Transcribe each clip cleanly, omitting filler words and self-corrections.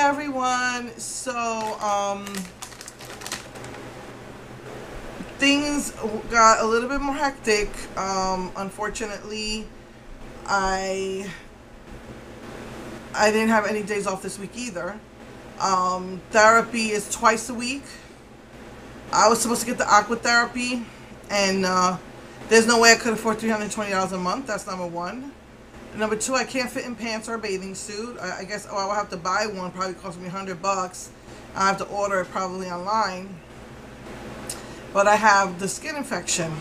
everyone. So, things got a little bit more hectic. Unfortunately, I didn't have any days off this week either. Therapy is twice a week. I was supposed to get the aqua therapy, and there's no way I could afford $320 a month. That's number one. Number two, I can't fit in pants or a bathing suit. I guess I will have to buy one. Probably cost me $100. I have to order it probably online. But I have the skin infection,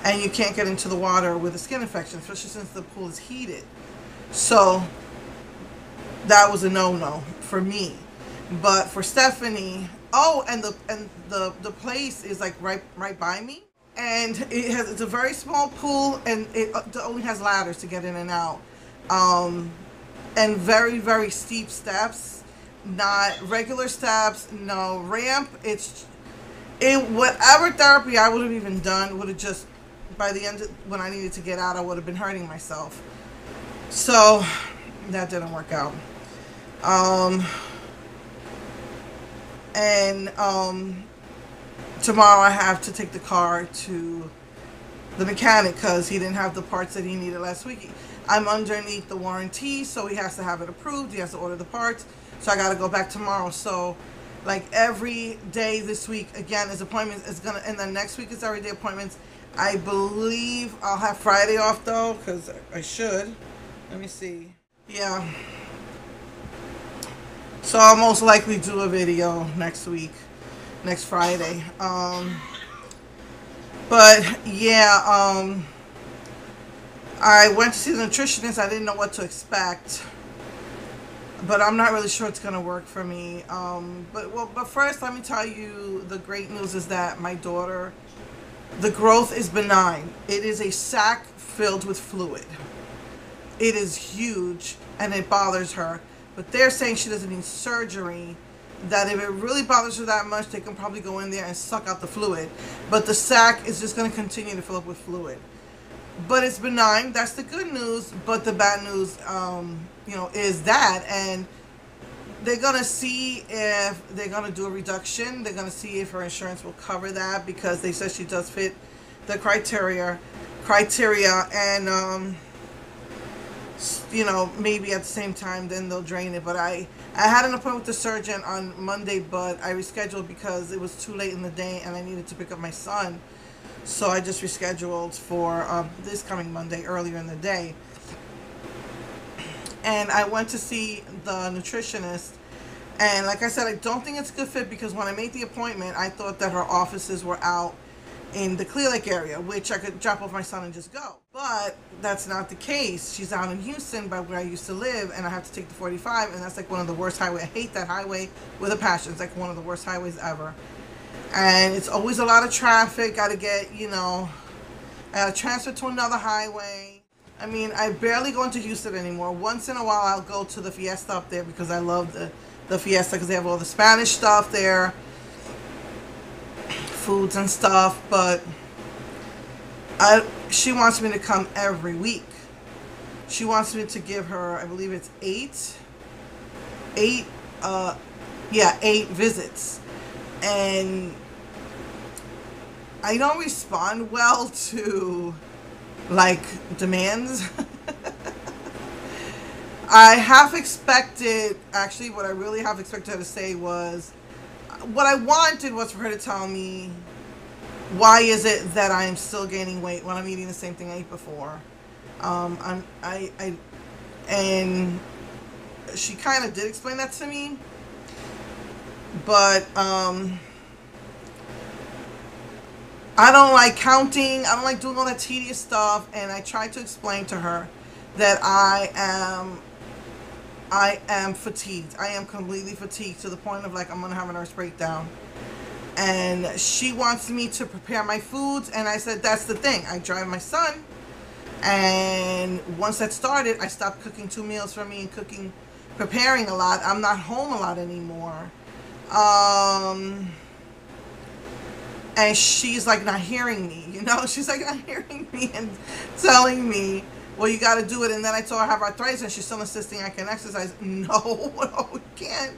and you can't get into the water with a skin infection, especially since the pool is heated. So that was a no-no for me. But for Stephanie, and the place is like right by me. And it's a very small pool, and it only has ladders to get in and out, and very, very steep steps, not regular steps, no ramp. Whatever therapy I would have even done would have just, by the end when I needed to get out, I would have been hurting myself. So that didn't work out. Tomorrow I have to take the car to the mechanic because he didn't have the parts that he needed last week. I'm underneath the warranty, so he has to have it approved. He has to order the parts. So I got to go back tomorrow. So like every day this week, again, is appointments. And then next week is everyday appointments. I believe I'll have Friday off though, because I should. Let me see. Yeah. So I'll most likely do a video next week. Next Friday. But yeah, I went to see the nutritionist. I didn't know what to expect, but I'm not really sure it's gonna work for me. But first, let me tell you, the great news is that my daughter, the growth is benign. It is a sac filled with fluid. It is huge, and it bothers her. But they're saying she doesn't need surgery. That if it really bothers her that much, they can probably go in there and suck out the fluid. But the sac is just going to continue to fill up with fluid. But it's benign. That's the good news. But the bad news, is that. And they're going to see if they're going to do a reduction. They're going to see if her insurance will cover that, because they said she does fit the criteria. And, maybe at the same time, then they'll drain it. But I had an appointment with the surgeon on Monday, but I rescheduled because it was too late in the day and I needed to pick up my son. So I just rescheduled for this coming Monday earlier in the day. And I went to see the nutritionist. And like I said, I don't think it's a good fit, because when I made the appointment, I thought that her offices were out in the Clear Lake area, which I could drop off my son and just go. But that's not the case. She's out in Houston, by where I used to live, and I have to take the 45, and that's like one of the worst highways. I hate that highway with a passion. It's like one of the worst highways ever. And it's always a lot of traffic. Got to get, transferred to another highway. I mean, I barely go into Houston anymore. Once in a while, I'll go to the Fiesta up there, because I love the Fiesta, because they have all the Spanish stuff there. Foods and stuff, but she wants me to come every week. She wants me to give her, I believe it's eight visits. And I don't respond well to demands. I half expected, actually what I really half expected her to say was, what I wanted was for her to tell me, why is it that I am still gaining weight when I'm eating the same thing I ate before? And she kind of did explain that to me, but I don't like counting. I don't like doing all that tedious stuff. And I tried to explain to her that I am fatigued. I am completely fatigued, to the point of I'm gonna have a nervous breakdown. And she wants me to prepare my foods, and I said, that's the thing. I drive my son, and once that started, I stopped cooking 2 meals for me and preparing a lot. I'm not home a lot anymore. And she's not hearing me, she's not hearing me and telling me well, you got to do it. And then I told her I have arthritis, and she's still insisting I can exercise. No, no, you can't.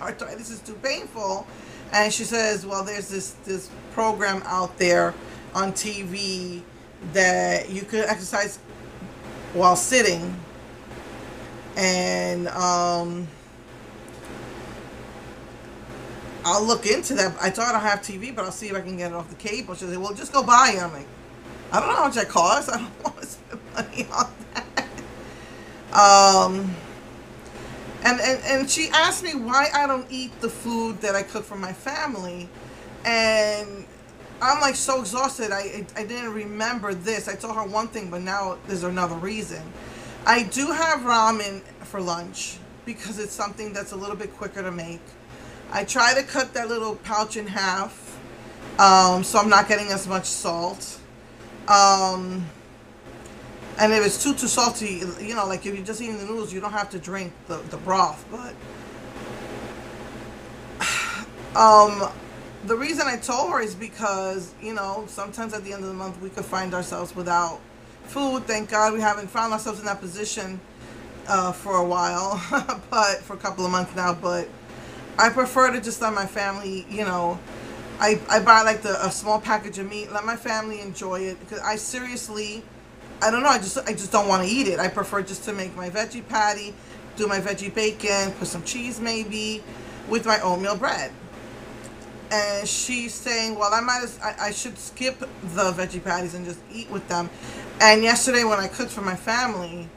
Arthritis is too painful. And she says, well, there's this program out there on TV that you could exercise while sitting. And I'll look into that. I thought I don't have TV, but I'll see if I can get it off the cable. She said, well, just go buy it. I'm like, I don't know how much that costs. I don't want to spend money on that. And she asked me why I don't eat the food that I cook for my family. And I'm like so exhausted. I didn't remember this. I told her one thing, but now there's another reason. I do have ramen for lunch because it's something that's a little bit quicker to make. I try to cut that little pouch in half, so I'm not getting as much salt. And if it's too salty, you know, like if you're just eating the noodles, you don't have to drink the broth. But the reason I told her is because, you know, sometimes at the end of the month we could find ourselves without food. Thank God we haven't found ourselves in that position for a while, but for a couple of months now. But I prefer to just let my family, you know, I buy like a small package of meat, let my family enjoy it, because I seriously, I don't know, I just don't want to eat it. I prefer just to make my veggie patty, do my veggie bacon, put some cheese maybe, with my oatmeal bread. And she's saying, well, I should skip the veggie patties and just eat with them. And yesterday when I cooked for my family,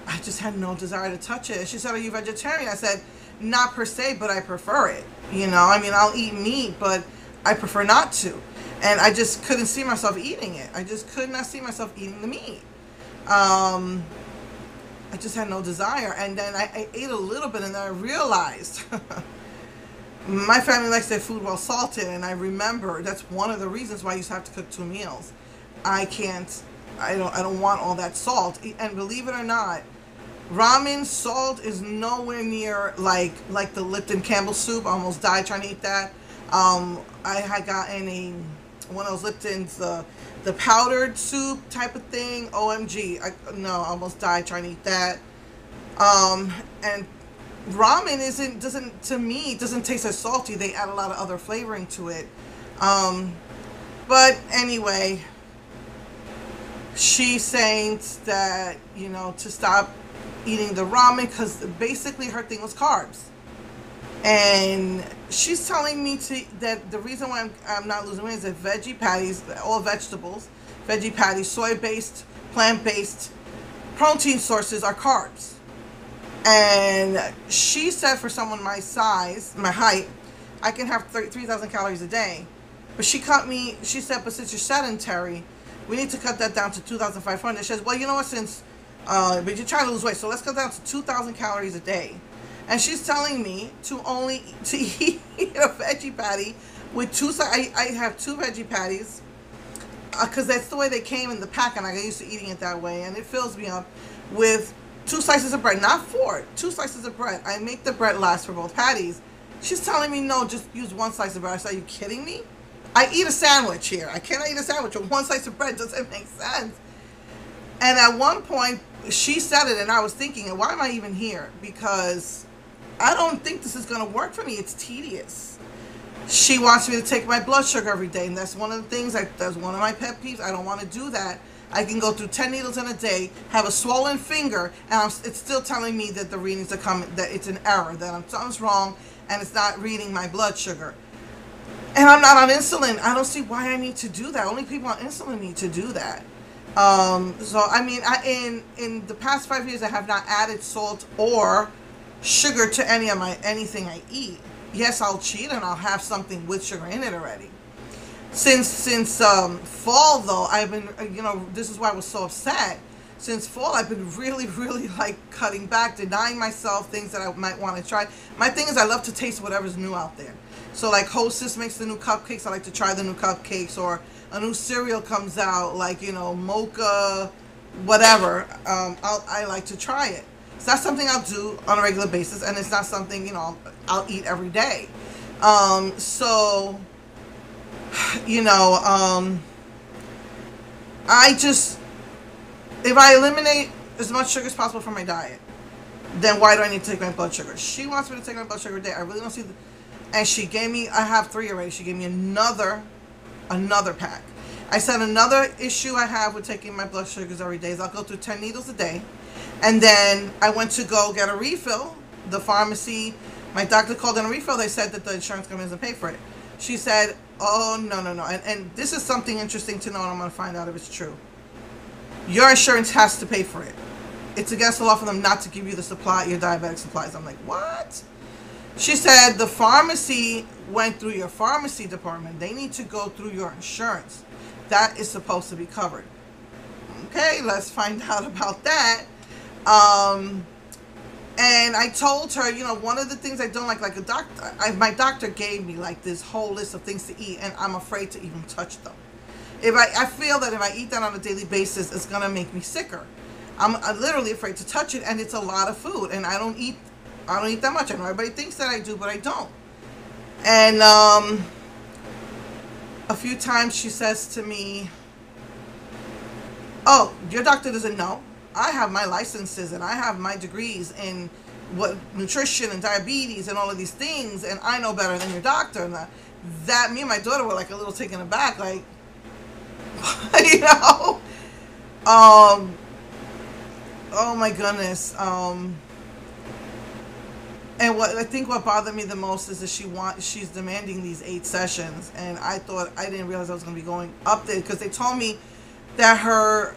I just had no desire to touch it. And she said, are you vegetarian? I said, not per se, but I prefer it. You know, I mean, I'll eat meat, but I prefer not to. And I just couldn't see myself eating it. I just could not see myself eating the meat. I just had no desire. And then I ate a little bit, and then I realized my family likes their food well salted. And I remember that's one of the reasons why I used to have to cook 2 meals. I don't want all that salt. And believe it or not, ramen salt is nowhere near like the Lipton Campbell soup. I almost died trying to eat that. I had gotten one of those Lipton's, the powdered soup type of thing. OMG. I almost died trying to eat that. And ramen doesn't taste as salty. They add a lot of other flavoring to it. But anyway, she's saying that, you know, to stop eating the ramen because basically her thing was carbs. And she's telling me that the reason why I'm not losing weight is that veggie patties, all vegetables, veggie patties, soy-based, plant-based protein sources are carbs. And she said for someone my size, my height, I can have 3,000 calories a day. But she said, but since you're sedentary, we need to cut that down to 2,500. She says, well, you know what, but you're trying to lose weight, so let's cut down to 2,000 calories a day. And she's telling me to eat a veggie patty with I have 2 veggie patties because that's the way they came in the pack, and I got used to eating it that way, and it fills me up with 2 slices of bread, not 4, 2 slices of bread. I make the bread last for both patties. She's telling me, no, just use 1 slice of bread. I said, are you kidding me? I eat a sandwich here. I cannot eat a sandwich with 1 slice of bread. Doesn't make sense. And at one point, she said it, and I was thinking, why am I even here? Because I don't think this is going to work for me. It's tedious. She wants me to take my blood sugar every day, and that's one of the things, that's one of my pet peeves. I don't want to do that. I can go through 10 needles in a day, have a swollen finger, and it's still telling me that the readings are coming, that it's an error, that something's wrong, and it's not reading my blood sugar. And I'm not on insulin. I don't see why I need to do that. Only people on insulin need to do that. So, I mean, in the past 5 years, I have not added salt or sugar to anything I eat. Yes, I'll cheat and I'll have something with sugar in it already. Since fall, though, I've been, you know, this is why I was so upset. Since fall, I've been really, really, like, cutting back, denying myself things that I might want to try. My thing is I love to taste whatever's new out there. So, like, Hostess makes the new cupcakes. I like to try the new cupcakes. Or a new cereal comes out, like, you know, mocha, whatever. I like to try it. So that's something I'll do on a regular basis. And it's not something, you know, I'll eat every day. So, you know, if I eliminate as much sugar as possible from my diet, then why do I need to take my blood sugar? She wants me to take my blood sugar a day. I really don't see the... And she gave me, I have 3 already. She gave me another pack. I said another issue I have with taking my blood sugars every day is I'll go through 10 needles a day. And then I went to go get a refill. The pharmacy, my doctor called in a refill. They said that the insurance company doesn't pay for it. She said, oh, no. And this is something interesting to know, and I'm going to find out if it's true. Your insurance has to pay for it. It's against the law for them not to give you the supply, your diabetic supplies. I'm like, what? She said the pharmacy went through your pharmacy department. They need to go through your insurance. That is supposed to be covered. Okay, let's find out about that. And I told her, you know, one of the things I don't like a doctor, my doctor gave me like this whole list of things to eat, and I'm afraid to even touch them. If I feel that if I eat that on a daily basis, it's gonna make me sicker. I'm literally afraid to touch it, and it's a lot of food, and I don't eat that much. I know everybody thinks that I do, but I don't. And a few times she says to me, oh, your doctor doesn't know. I have my licenses and I have my degrees in what nutrition and diabetes and all of these things, and I know better than your doctor. And that me and my daughter were like a little taken aback, like, you know. Oh my goodness. And what I think what bothered me the most is that she's demanding these 8 sessions, and I didn't realize I was going to be going up there, because they told me that her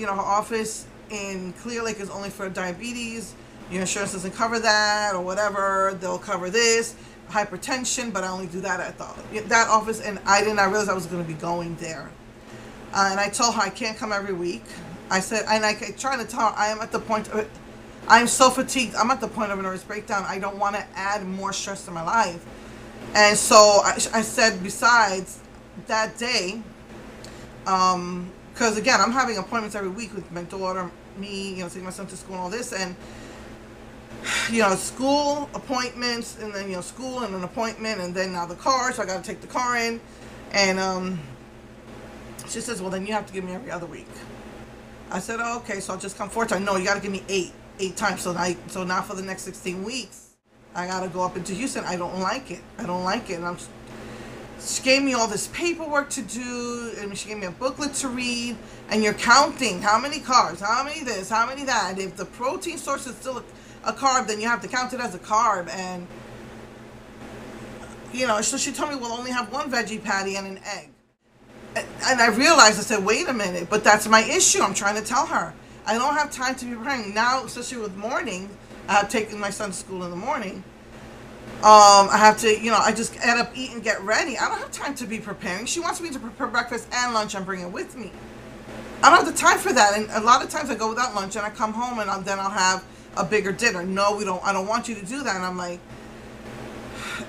office in Clear Lake is only for diabetes. Your insurance doesn't cover that or whatever. They'll cover this, hypertension, but I only do that at that office, and I did not realize I was going to be going there. And I told her I can't come every week. I said, and I tried to tell her I am at the point of, I'm so fatigued. I'm at the point of a nervous breakdown. I don't want to add more stress to my life. And so I said, besides that day, because again, I'm having appointments every week with my daughter, me, you know, taking my son to school and all this, and you know, school appointments, and then, you know, school and an appointment, and then now the car, so I got to take the car in, and she says, well, then you have to give me every other week. I said, oh, okay, so I'll just come 4 times. No, you got to give me 8 times. So now for the next 16 weeks, I got to go up into Houston. I don't like it. And she gave me all this paperwork to do, and she gave me a booklet to read, and you're counting how many carbs, how many this, how many that. And if the protein source is still a carb, then you have to count it as a carb. And, you know, so she told me we'll only have 1 veggie patty and an egg. And I realized, I said, wait a minute, but that's my issue. I'm trying to tell her. I don't have time to be preparing. Now, especially with morning, I have taken my son to school in the morning. I have to, you know, I just end up eating, get ready. I don't have time to be preparing. She wants me to prepare breakfast and lunch and bring it with me. I don't have the time for that. And a lot of times I go without lunch, and I come home, and then I'll have a bigger dinner. No, I don't want you to do that. And I'm like,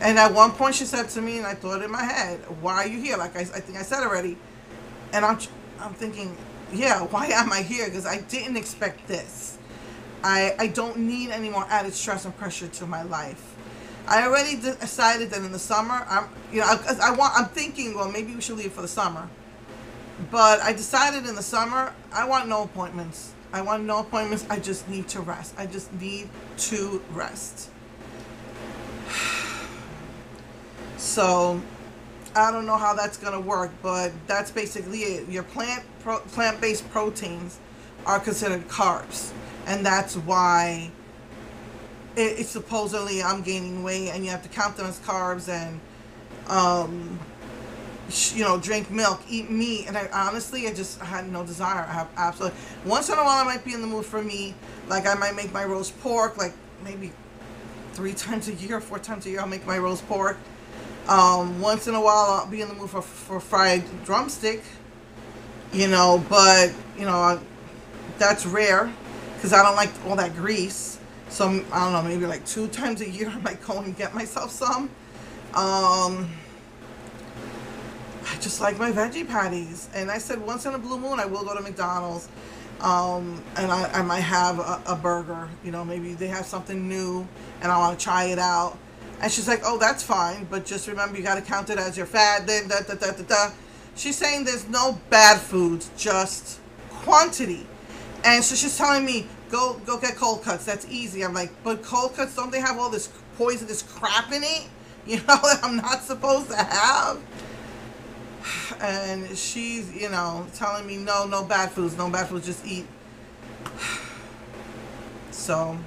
and at one point she said to me, and I thought in my head, why are you here? Like I think I said already. And I'm thinking, yeah, why am I here? Because I didn't expect this. I don't need any more added stress and pressure to my life. I already decided that in the summer, I'm thinking, well, maybe we should leave for the summer. But I decided in the summer, I want no appointments. I just need to rest. I just need to rest. So I don't know how that's going to work, but that's basically it. Your plant-based proteins are considered carbs, and that's why it's supposedly I'm gaining weight, and you have to count them as carbs, and you know, drink milk, eat meat. And I just had no desire. I have absolutely, once in a while I might be in the mood for meat. Like I might make my roast pork, like maybe 3 times a year, 4 times a year I'll make my roast pork. Once in a while I'll be in the mood for fried drumstick, you know, but you know, that's rare because I don't like all that grease. So I don't know, maybe like 2 times a year I might go and get myself some. I just like my veggie patties. And I said once in a blue moon I will go to McDonald's, and I might have a burger, you know, maybe they have something new and I want to try it out. And she's like, oh, that's fine, but just remember you got to count it as your fat, then She's saying there's no bad foods, just quantity. And so she's telling me, go get cold cuts. That's easy. I'm like, but cold cuts, don't they have all this poisonous crap in it? You know, that I'm not supposed to have? And she's, you know, telling me, no bad foods, no bad foods, just eat. So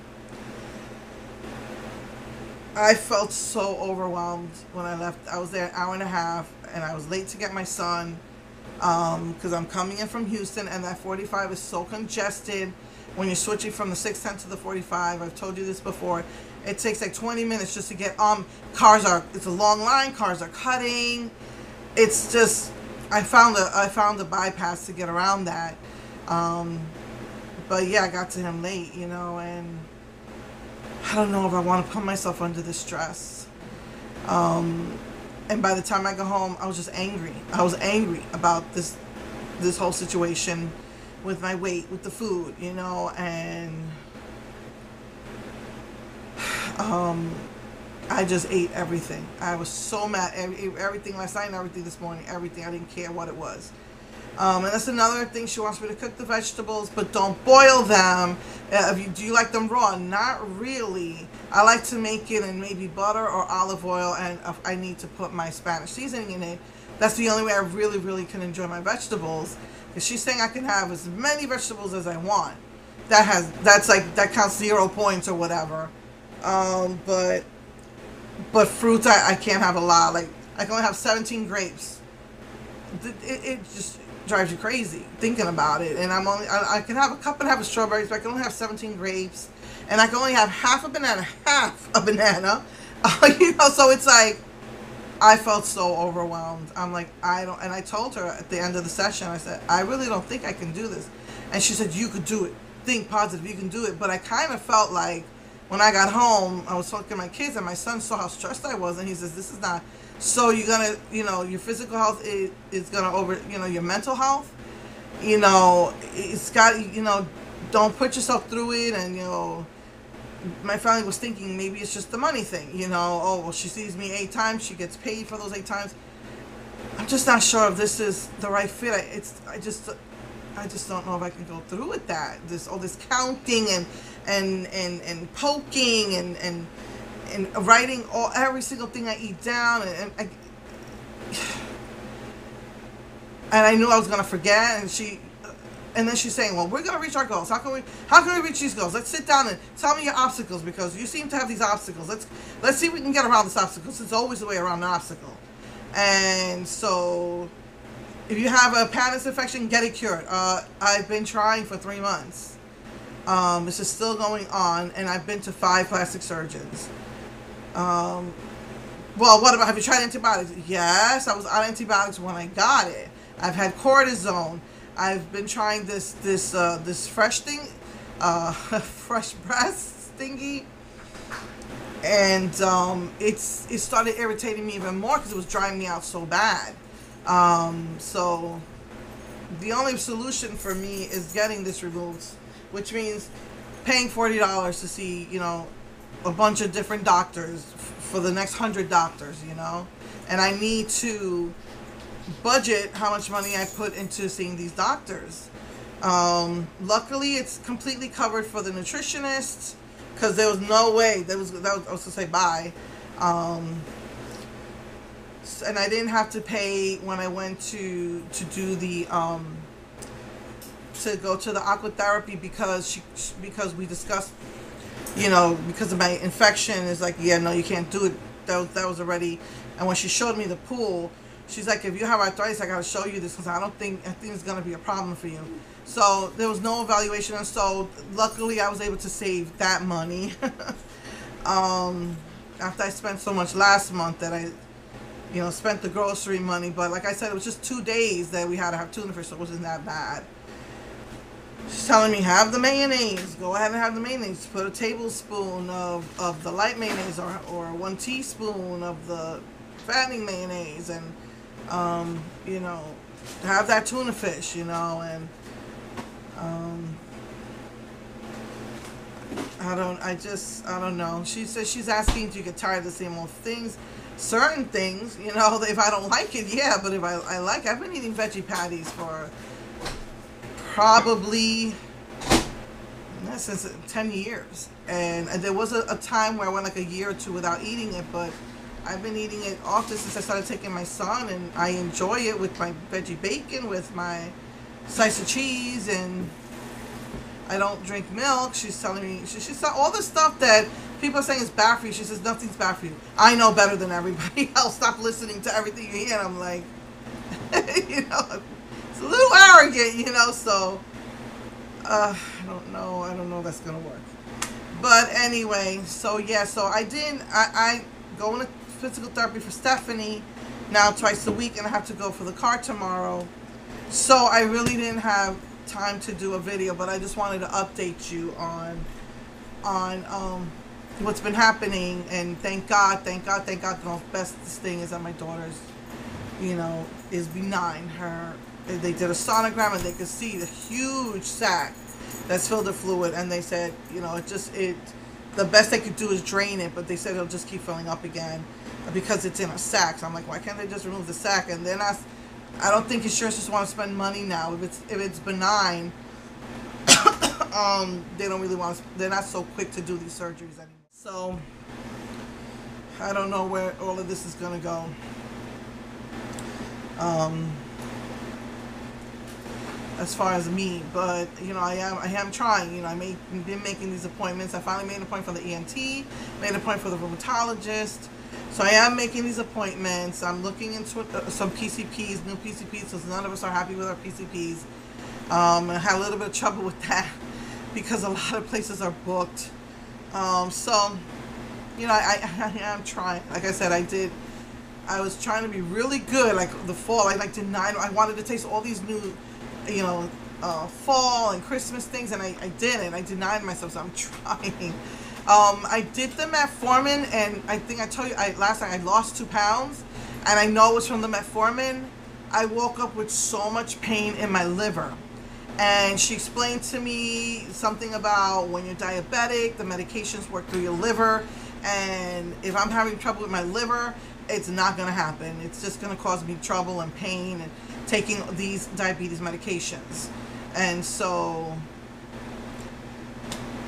I felt so overwhelmed when I left. I was there an hour and a half, and I was late to get my son, because I'm coming in from Houston, and that 45 is so congested when you're switching from the 610 to the 45. I've told you this before. It takes like 20 minutes just to get it's a long line, cars are cutting. It's just, I found a bypass to get around that. But yeah, I got to him late, you know, and I don't know if I want to put myself under this stress. And by the time I got home, I was just angry. I was angry about this whole situation with my weight, with the food, you know, and I just ate everything. I was so mad. Everything last night and everything this morning. Everything. I didn't care what it was. And that's another thing. She wants me to cook the vegetables, but don't boil them. Do you like them raw? Not really. I like to make it in maybe butter or olive oil, and I need to put my Spanish seasoning in it. That's the only way I really, really can enjoy my vegetables. Because she's saying I can have as many vegetables as I want. That counts 0 points or whatever. But fruits I can't have a lot. Like, I can only have 17 grapes. It just drives you crazy thinking about it. And I can have a cup and half of strawberries, but I can only have 17 grapes, and I can only have half a banana. You know, so it's like, I felt so overwhelmed. I'm like, and I told her at the end of the session, I said, I really don't think I can do this. And she said, you could do it. Think positive, you can do it. But I kind of felt like, when I got home, I was talking to my kids, and my son saw how stressed I was, and he says, this is not, so you're going to, you know, your physical health is going to your mental health, you know, it's got, you know, don't put yourself through it. And, you know, my family was thinking maybe it's just the money thing, you know, oh, well, she sees me 8 times, she gets paid for those 8 times. I'm just not sure if this is the right fit. I just don't know if I can go through with that. All this counting and poking and writing every single thing I eat down, and I knew I was gonna forget. And then she's saying, well, we're gonna reach our goals. How can we reach these goals? Let's sit down and tell me your obstacles, because you seem to have these obstacles. Let's see if we can get around this obstacle. There's always a way around an obstacle. And so, if you have a Pannus infection, get it cured. I've been trying for 3 months. This is still going on, and I've been to 5 plastic surgeons. Well, what about, have you tried antibiotics? Yes, I was on antibiotics when I got it. I've had cortisone. I've been trying this fresh thing, fresh breast thingy, and it started irritating me even more because it was driving me out so bad. So the only solution for me is getting this removed, which means paying $40 to see, you know, a bunch of different doctors for the next 100 doctors, you know, and I need to budget how much money I put into seeing these doctors. Luckily, it's completely covered for the nutritionist, because there was no way I was to say bye. And I didn't have to pay when I went to do the to go to the aqua therapy, because we discussed, you know, because of my infection, is like, yeah, no, you can't do it. That was already. And when she showed me the pool, she's like, if you have arthritis, I gotta show you this, because I think it's gonna be a problem for you. So there was no evaluation, and so luckily I was able to save that money. After I spent so much last month that I, you know, spent the grocery money. But like I said, it was just 2 days that we had to have tuna fish, so it wasn't that bad. She's telling me, have the mayonnaise. Go ahead and have the mayonnaise. Put a tablespoon of the light mayonnaise, or 1 teaspoon of the fattening mayonnaise, and you know, have that tuna fish, you know. And I don't know. She says she's asking, do you get tired of the same old things? Certain things, you know, if I don't like it, yeah, but if I like it, I've been eating veggie patties for probably since 10 years. And there was a time where I went like a year or two without eating it, but I've been eating it often since I started taking my son, and I enjoy it with my veggie bacon, with my slice of cheese, and I don't drink milk. She's telling me, she's all the stuff that people are saying is bad for you. She says nothing's bad for you. I know better than everybody else. Stop listening to everything you hear. And I'm like, you know, it's a little arrogant, you know, so I don't know if that's gonna work. But anyway, so yeah, so I go into physical therapy for Stephanie now twice a week, and I have to go for the car tomorrow. So I really didn't have time to do a video, but I just wanted to update you on what's been happening. And thank God, the best thing is that my daughter's, you know, is benign. They did a sonogram and they could see the huge sac that's filled with fluid, and they said, you know, the best they could do is drain it, but they said it'll just keep filling up again because it's in a sac. So I'm like, why can't they just remove the sac? And then I don't think insurance just want to spend money now. If it's benign, they don't really want to, they're not so quick to do these surgeries anymore. So I don't know where all of this is gonna go. As far as me, but you know, I am trying. You know, been making these appointments. I finally made an appointment for the ENT, made an appointment for the rheumatologist. So I am making these appointments. I'm looking into some PCPs, new PCPs, because none of us are happy with our PCPs. I had a little bit of trouble with that because a lot of places are booked. So, you know, I am trying. Like I said, I was trying to be really good. Like the fall, I wanted to taste all these new, you know, fall and Christmas things, and I didn't. I denied myself, so I'm trying. I did the metformin, and I think I told you last night I lost 2 pounds, and I know it was from the metformin. I woke up with so much pain in my liver, and she explained to me something about when you're diabetic, the medications work through your liver, and if I'm having trouble with my liver, it's not going to happen. It's just going to cause me trouble and pain and taking these diabetes medications. And so,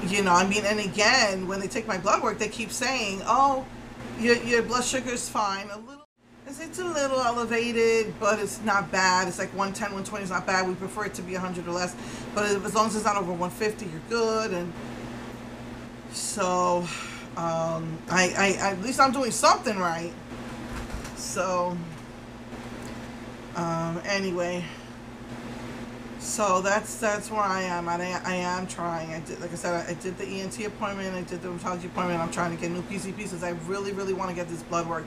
you know, I mean, and again, when they take my blood work, they keep saying, oh, your blood sugar is fine. It's a little elevated, but it's not bad. It's like 110, 120 is not bad. We prefer it to be 100 or less. But as long as it's not over 150, you're good. And so, at least I'm doing something right. So, anyway, so that's where I am. I am trying. Like I said, I did the ENT appointment. I did the rheumatology appointment. I'm trying to get new PCPs because I really, really want to get this blood work,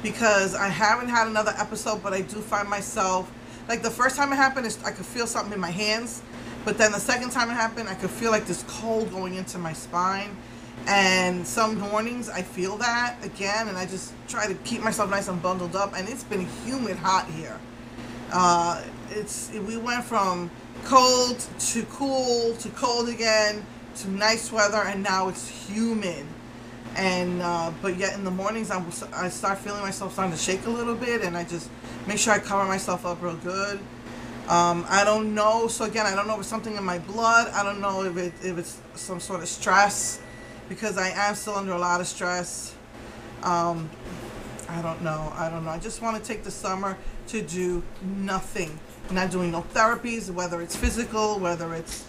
because I haven't had another episode, but I do find myself, like the first time it happened, I could feel something in my hands, but then the second time it happened, I could feel like this cold going into my spine. And some mornings I feel that again, and I just try to keep myself nice and bundled up. And it's been humid hot here. We went from cold to cool to cold again to nice weather, and now it's humid. And but yet in the mornings I start feeling myself starting to shake a little bit, and I just make sure I cover myself up real good. I don't know. So again, I don't know if it's something in my blood. I don't know if it's some sort of stress, because I am still under a lot of stress. I don't know. I just want to take the summer to do nothing. I'm not doing no therapies, whether it's physical, whether it's,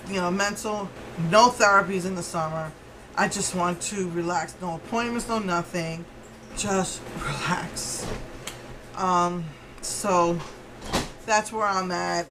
you know, mental. No therapies in the summer. I just want to relax. No appointments, no nothing. Just relax. So that's where I'm at.